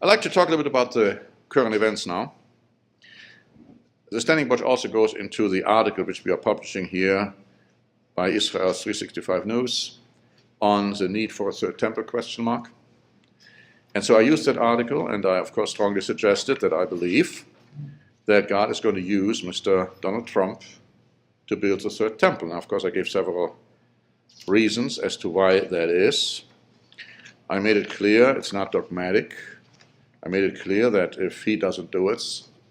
I'd like to talk a little bit about the current events now. The standing watch also goes into the article which we are publishing here by Israel's 365 News on the need for a third temple ? And so I used that article, and I, of course, strongly suggested that I believe that God is going to use Mr. Donald Trump to build the third temple. Now, of course, I gave several reasons as to why that is. I made it clear it's not dogmatic. I made it clear that if he doesn't do it,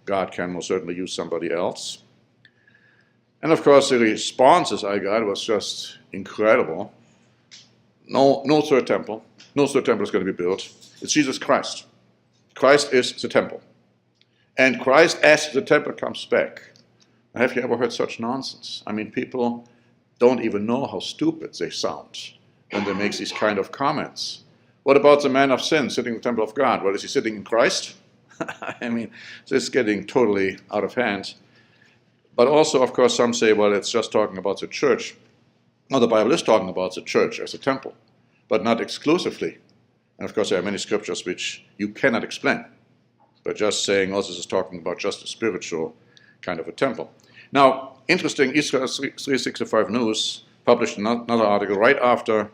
God can most certainly use somebody else. And of course, the responses I got was just incredible. No third temple. No third temple is going to be built. It's Jesus Christ. Christ is the temple. And Christ, as the temple, comes back. Have you ever heard such nonsense? I mean, people don't even know how stupid they sound when they make these kind of comments. What about the man of sin sitting in the temple of God? Well, is he sitting in Christ? I mean, this is getting totally out of hand. But also, of course, some say, well, it's just talking about the church. No, the Bible is talking about the church as a temple, but not exclusively. And of course, there are many scriptures which you cannot explain, but just saying, oh, this is talking about just a spiritual kind of a temple. Now, interesting, Israel 365 News published another article right after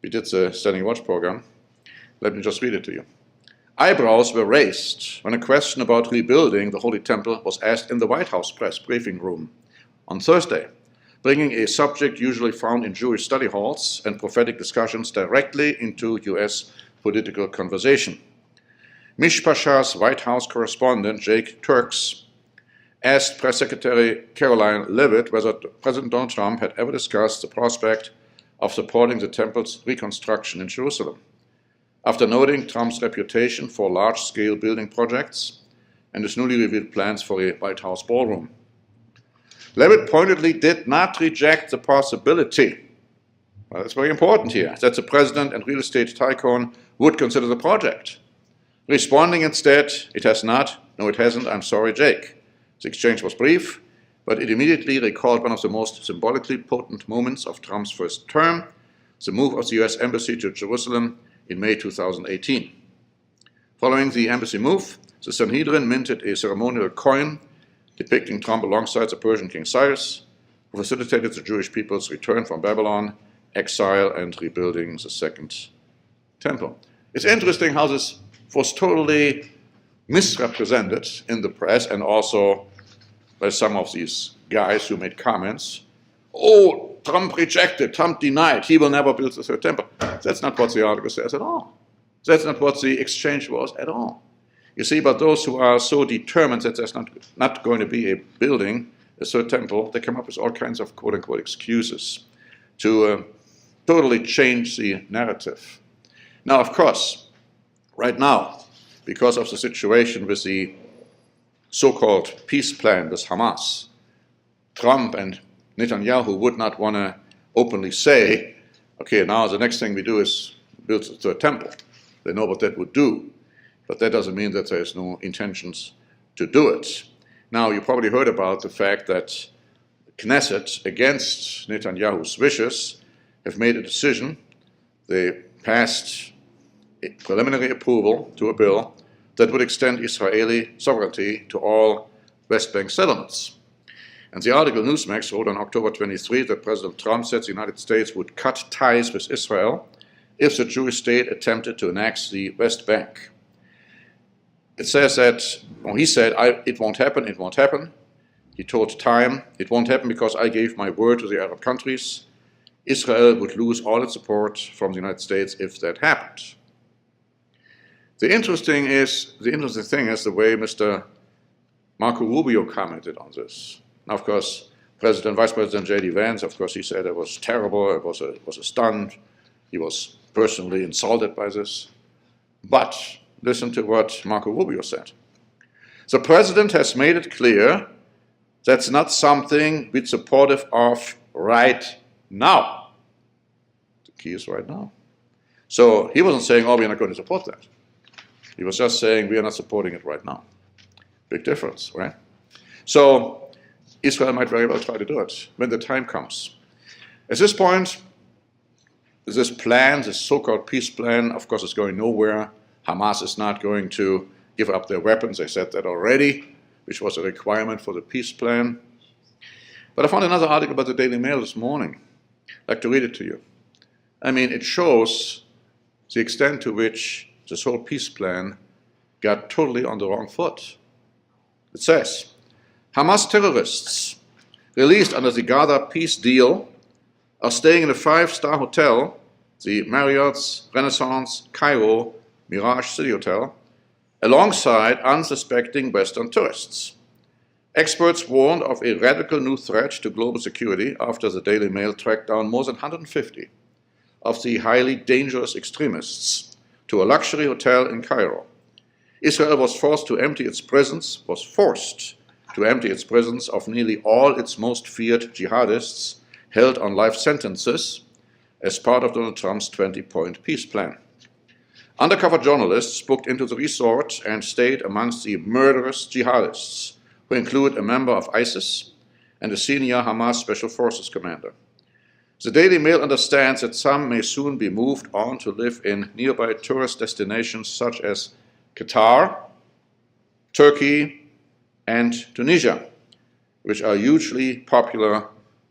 we did the Standing Watch program. Let me just read it to you. Eyebrows were raised when a question about rebuilding the Holy Temple was asked in the White House press briefing room on Thursday, bringing a subject usually found in Jewish study halls and prophetic discussions directly into U.S. political conversation. Mishpasha's White House correspondent, Jake Turks, asked Press Secretary Caroline Leavitt whether President Donald Trump had ever discussed the prospect of supporting the temple's reconstruction in Jerusalem, after noting Trump's reputation for large-scale building projects and his newly revealed plans for a White House ballroom. Leavitt pointedly did not reject the possibility, well, that's very important here, that the president and real estate tycoon would consider the project. Responding instead, it has not, no it hasn't, I'm sorry, Jake. The exchange was brief, but it immediately recalled one of the most symbolically potent moments of Trump's first term, the move of the US Embassy to Jerusalem in May 2018. Following the embassy move, the Sanhedrin minted a ceremonial coin depicting Trump alongside the Persian King Cyrus, who facilitated the Jewish people's return from Babylon, exile, and rebuilding the Second Temple. It's interesting how this was totally misrepresented in the press and also by some of these guys who made comments. Oh, Trump rejected, Trump denied, he will never build the third temple. That's not what the article says at all. That's not what the exchange was at all. You see, but those who are so determined that there's not going to be a building, a third temple, they come up with all kinds of quote-unquote excuses to totally change the narrative. Now, of course, right now, because of the situation with the so-called peace plan with Hamas, Trump and Netanyahu would not want to openly say, okay, now the next thing we do is build the third temple. They know what that would do, but that doesn't mean that there's no intentions to do it. Now, you probably heard about the fact that Knesset, against Netanyahu's wishes, have made a decision. They passed a preliminary approval to a bill that would extend Israeli sovereignty to all West Bank settlements. And the article Newsmax wrote on October 23 that President Trump said the United States would cut ties with Israel if the Jewish state attempted to annex the West Bank. It says that, well, he said, it won't happen, it won't happen. He told Time, it won't happen because I gave my word to the Arab countries. Israel would lose all its support from the United States if that happened. The interesting thing is the way Mr. Marco Rubio commented on this. Now, of course, Vice President J.D. Vance, of course, he said it was terrible, it was a stunt, he was personally insulted by this. But listen to what Marco Rubio said. The president has made it clear that's not something we're supportive of right now. The key is right now. So he wasn't saying, oh, we're not going to support that. He was just saying, we are not supporting it right now. Big difference, right? So Israel might very well try to do it when the time comes. At this point, this plan, this so-called peace plan, of course, is going nowhere. Hamas is not going to give up their weapons. They said that already, which was a requirement for the peace plan. But I found another article about the Daily Mail this morning. I'd like to read it to you. I mean, it shows the extent to which this whole peace plan got totally on the wrong foot. It says, Hamas terrorists released under the Gaza peace deal are staying in a 5-star hotel, the Marriott's Renaissance Cairo Mirage City Hotel, alongside unsuspecting Western tourists. Experts warned of a radical new threat to global security after the Daily Mail tracked down more than 150 of the highly dangerous extremists to a luxury hotel in Cairo. Israel was forced to empty its prisons of nearly all its most feared jihadists held on life sentences as part of Donald Trump's 20-point peace plan. Undercover journalists booked into the resort and stayed amongst the murderous jihadists, who include a member of ISIS and a senior Hamas Special Forces commander. The Daily Mail understands that some may soon be moved on to live in nearby tourist destinations such as Qatar, Turkey, and Tunisia, which are hugely popular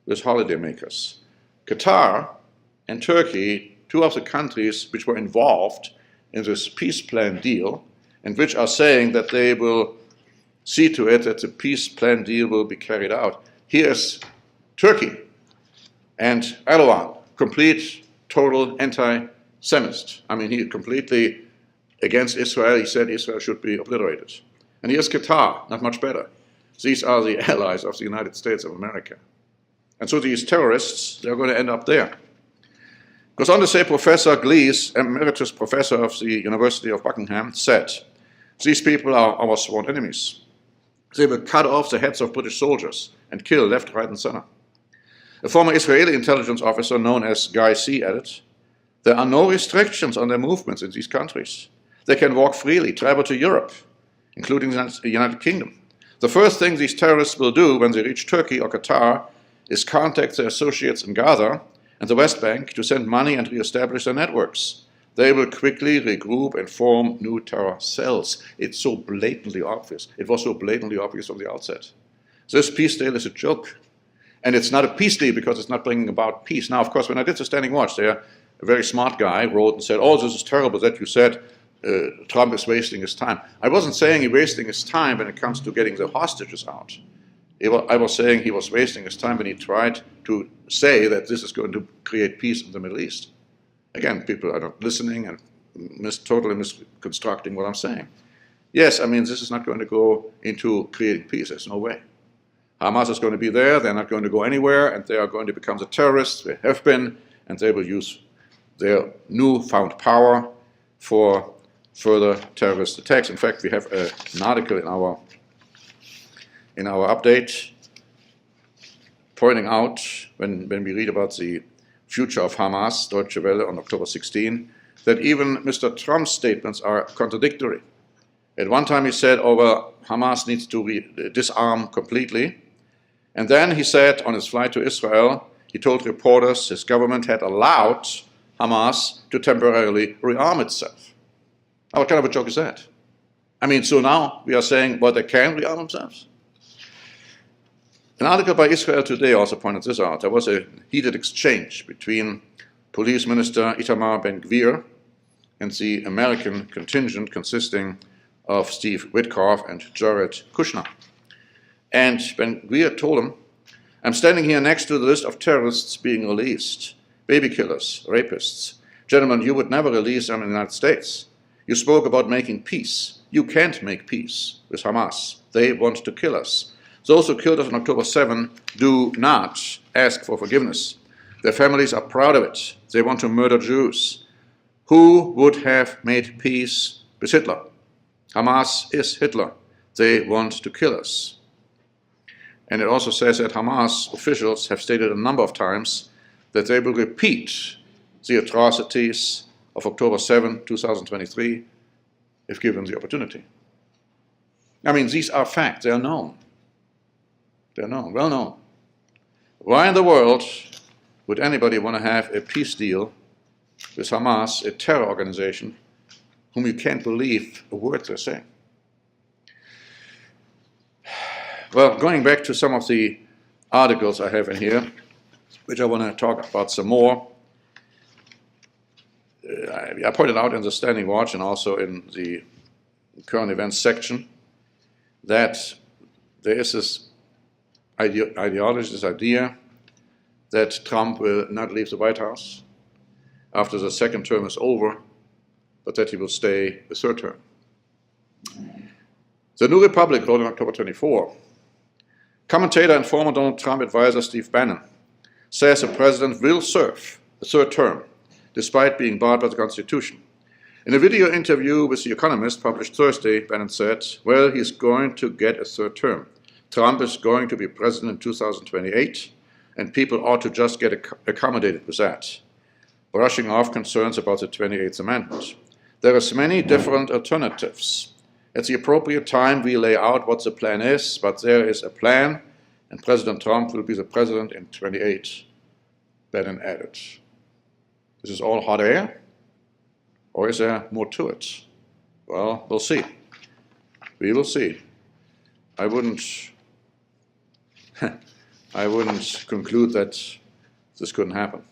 with holidaymakers. Qatar and Turkey, two of the countries which were involved in this peace plan deal, and which are saying that they will see to it that the peace plan deal will be carried out. Here's Turkey and Erdogan, complete, total anti-Semist. I mean, he completely against Israel. He said Israel should be obliterated. And here's Qatar, not much better. These are the allies of the United States of America. And so these terrorists, they're going to end up there. Goes on to say Professor Glees, emeritus professor of the University of Buckingham, said, these people are our sworn enemies. They will cut off the heads of British soldiers and kill left, right, and center. A former Israeli intelligence officer known as Guy C. added, there are no restrictions on their movements in these countries. They can walk freely, travel to Europe, including the United Kingdom. The first thing these terrorists will do when they reach Turkey or Qatar is contact their associates in Gaza and the West Bank to send money and reestablish their networks. They will quickly regroup and form new terror cells. It's so blatantly obvious. It was so blatantly obvious from the outset. This peace deal is a joke. And it's not a peace deal because it's not bringing about peace. Now, of course, when I did the Standing Watch there, a very smart guy wrote and said, oh, this is terrible that you said Trump is wasting his time. I wasn't saying he's wasting his time when it comes to getting the hostages out. I was saying he was wasting his time when he tried to say that this is going to create peace in the Middle East. Again, people are not listening and totally misconstructing what I'm saying. Yes, I mean, this is not going to go into creating peace. There's no way. Hamas is going to be there. They're not going to go anywhere, and they are going to become the terrorists they have been, and they will use their newfound power for further terrorist attacks. In fact, we have an article in our update pointing out, when we read about the future of Hamas, Deutsche Welle on October 16, that even Mr. Trump's statements are contradictory. At one time he said, oh, well, Hamas needs to disarm completely. And then he said on his flight to Israel, he told reporters his government had allowed Hamas to temporarily rearm itself. Now, what kind of a joke is that? I mean, so now we are saying, well, they can rearm themselves? An article by Israel Today also pointed this out. There was a heated exchange between Police Minister Itamar Ben-Gvir and the American contingent consisting of Steve Witkoff and Jared Kushner. And Ben-Gvir told him, I'm standing here next to the list of terrorists being released, baby killers, rapists. Gentlemen, you would never release them in the United States. You spoke about making peace. You can't make peace with Hamas. They want to kill us. Those who killed us on October 7 do not ask for forgiveness. Their families are proud of it. They want to murder Jews. Who would have made peace with Hitler? Hamas is Hitler. They want to kill us. And it also says that Hamas officials have stated a number of times that they will repeat the atrocities of October 7, 2023, if given the opportunity. I mean, these are facts. They are known. They're known, well known. Why in the world would anybody want to have a peace deal with Hamas, a terror organization, whom you can't believe a word they're saying. Well, going back to some of the articles I have in here, which I want to talk about some more. I pointed out in the Standing Watch and also in the current events section that there is this ideology, this idea that Trump will not leave the White House after the second term is over, but that he will stay a third term. The New Republic wrote on October 24, commentator and former Donald Trump advisor Steve Bannon says the president will serve a third term, despite being barred by the Constitution. In a video interview with The Economist published Thursday, Bannon said, well, he's going to get a third term. Trump is going to be president in 2028, and people ought to just get accommodated with that, brushing off concerns about the 28th Amendment. There are many different alternatives. At the appropriate time, we lay out what the plan is, but there is a plan, and President Trump will be the president in 28, Bannon added. Is this all hot air? Or is there more to it? Well, we'll see. We will see. I wouldn't conclude that this couldn't happen.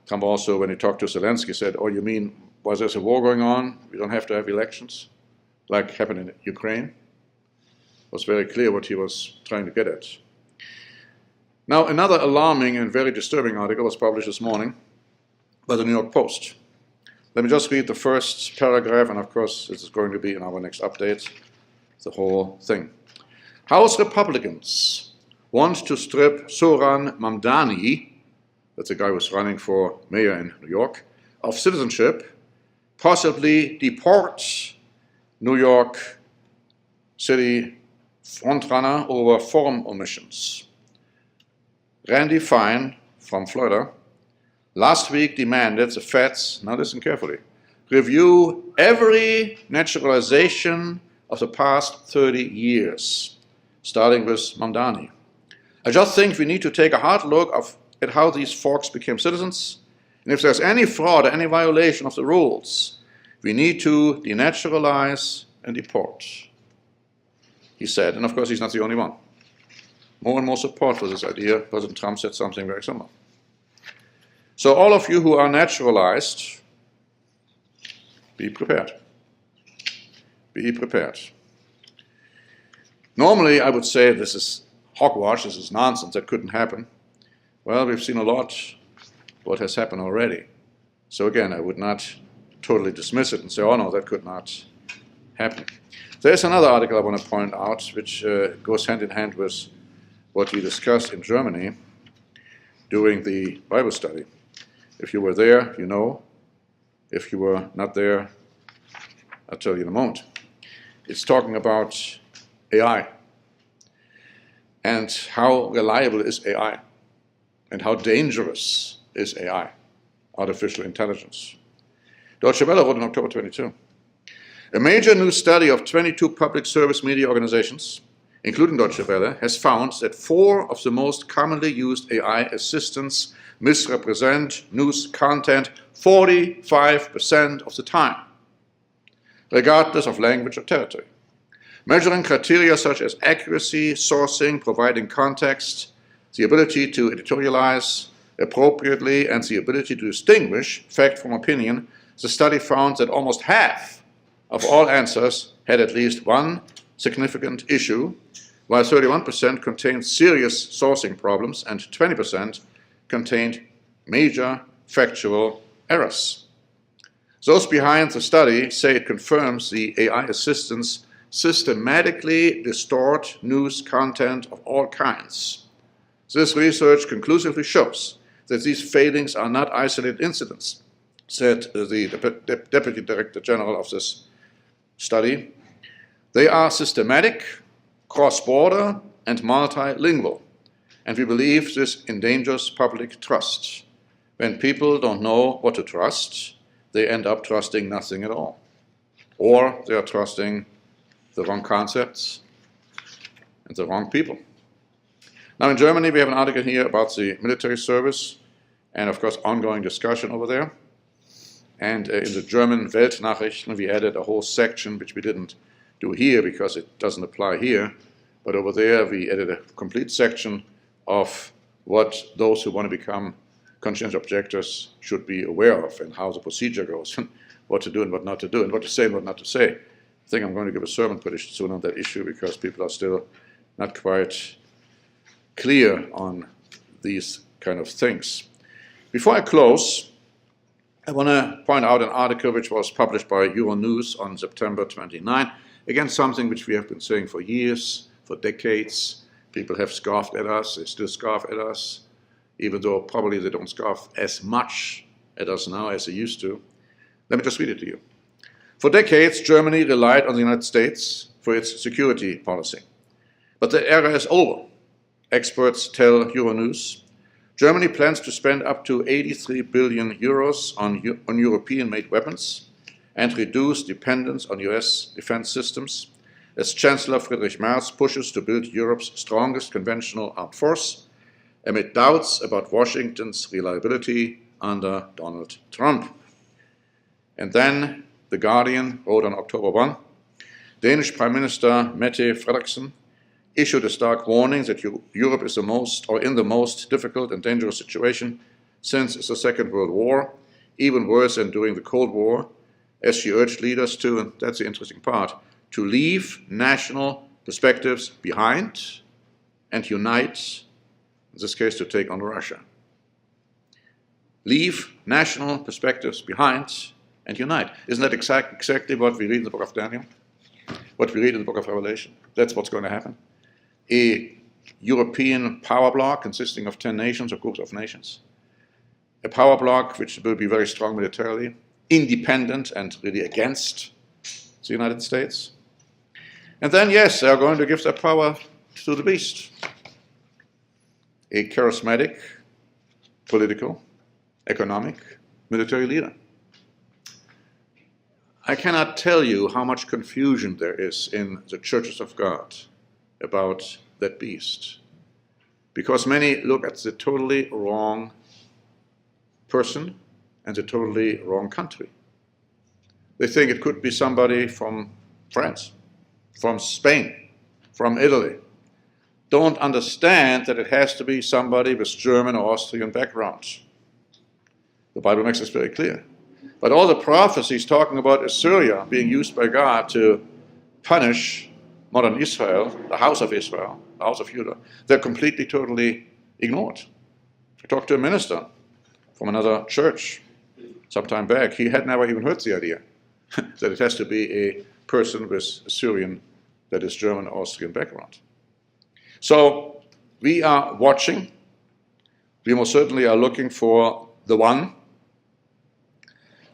Trump also, when he talked to Zelensky, said, oh, you mean, was there a war going on? We don't have to have elections, like happened in Ukraine? It was very clear what he was trying to get at. Now, another alarming and very disturbing article was published this morning by the New York Post. Let me just read the first paragraph, and of course, this is going to be in our next update, the whole thing. House Republicans want to strip Zohran Mamdani, that's the guy who was running for mayor in New York, of citizenship, possibly deport New York City frontrunner over form omissions. Randy Fine from Florida last week demanded the feds, now listen carefully, review every naturalization of the past 30 years, starting with Mamdani. I just think we need to take a hard look at how these folks became citizens, and if there's any fraud or any violation of the rules, we need to denaturalize and deport, he said. And of course, he's not the only one. More and more support for this idea. President Trump said something very similar. So all of you who are naturalized, be prepared. Be prepared. Normally, I would say this is hogwash, this is nonsense, that couldn't happen. Well, we've seen a lot what has happened already. So again, I would not totally dismiss it and say, oh no, that could not happen. There's another article I want to point out, which goes hand in hand with what we discussed in Germany during the Bible study. If you were there, you know. If you were not there, I'll tell you in a moment. It's talking about AI and how reliable is AI and how dangerous is AI, artificial intelligence. Deutsche Welle wrote on October 22. A major new study of 22 public service media organizations, including Deutsche Welle, has found that 4 of the most commonly used AI assistants misrepresent news content 45% of the time, regardless of language or territory. Measuring criteria such as accuracy, sourcing, providing context, the ability to editorialize appropriately, and the ability to distinguish fact from opinion, the study found that almost half of all answers had at least one significant issue, while 31% contained serious sourcing problems and 20% contained major factual errors. Those behind the study say it confirms the AI assistants systematically distort news content of all kinds. This research conclusively shows that these failings are not isolated incidents, said the Deputy Director General of this study. They are systematic, cross-border, and multilingual, and we believe this endangers public trust. When people don't know what to trust, they end up trusting nothing at all. Or they are trusting the wrong concepts and the wrong people. Now in Germany, we have an article here about the military service and, of course, ongoing discussion over there. And in the German Weltnachrichten, we added a whole section, which we didn't do here because it doesn't apply here. But over there, we added a complete section of what those who want to become conscientious objectors should be aware of, and how the procedure goes, and what to do and what not to do, and what to say and what not to say. I think I'm going to give a sermon pretty soon on that issue because people are still not quite clear on these kind of things. Before I close, I want to point out an article which was published by Euronews on September 29. Again, something which we have been saying for years, for decades. People have scoffed at us, they still scoff at us, even though probably they don't scoff as much at us now as they used to. Let me just read it to you. For decades, Germany relied on the United States for its security policy. But the era is over. Experts tell Euronews. Germany plans to spend up to 83 billion euros on European-made weapons and reduce dependence on US defense systems as Chancellor Friedrich Merz pushes to build Europe's strongest conventional armed force amid doubts about Washington's reliability under Donald Trump. And then The Guardian wrote on October 1, Danish Prime Minister Mette Frederiksen issued a stark warning that Europe is in the most difficult and dangerous situation since the Second World War, even worse than during the Cold War, as she urged leaders to, and that's the interesting part, to leave national perspectives behind and unite, in this case to take on Russia. Leave national perspectives behind and unite. Isn't that exactly what we read in the book of Daniel? What we read in the book of Revelation? That's what's going to happen. A European power bloc consisting of 10 nations or groups of nations. A power bloc which will be very strong militarily, independent and really against the United States. And then, yes, they are going to give their power to the beast. A charismatic, political, economic, military leader. I cannot tell you how much confusion there is in the churches of God about that beast, because many look at the totally wrong person and the totally wrong country. They think it could be somebody from France, from Spain, from Italy. Don't understand that it has to be somebody with German or Austrian background. The Bible makes this very clear. But all the prophecies talking about Assyria being used by God to punish modern Israel, the house of Israel, the house of Judah, they're completely, totally ignored. I talked to a minister from another church some time back. He had never even heard the idea that it has to be a person with Assyrian, that is German or Austrian background. So we are watching. We most certainly are looking for the one.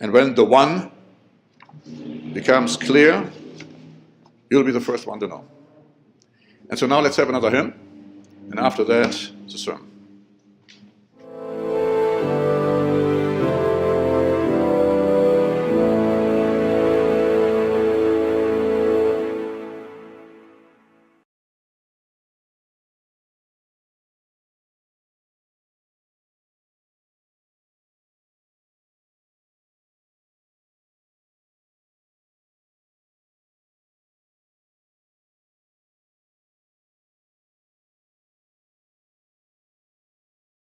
And when the one becomes clear, you'll be the first one to know. And so now let's have another hymn, and after that, the sermon.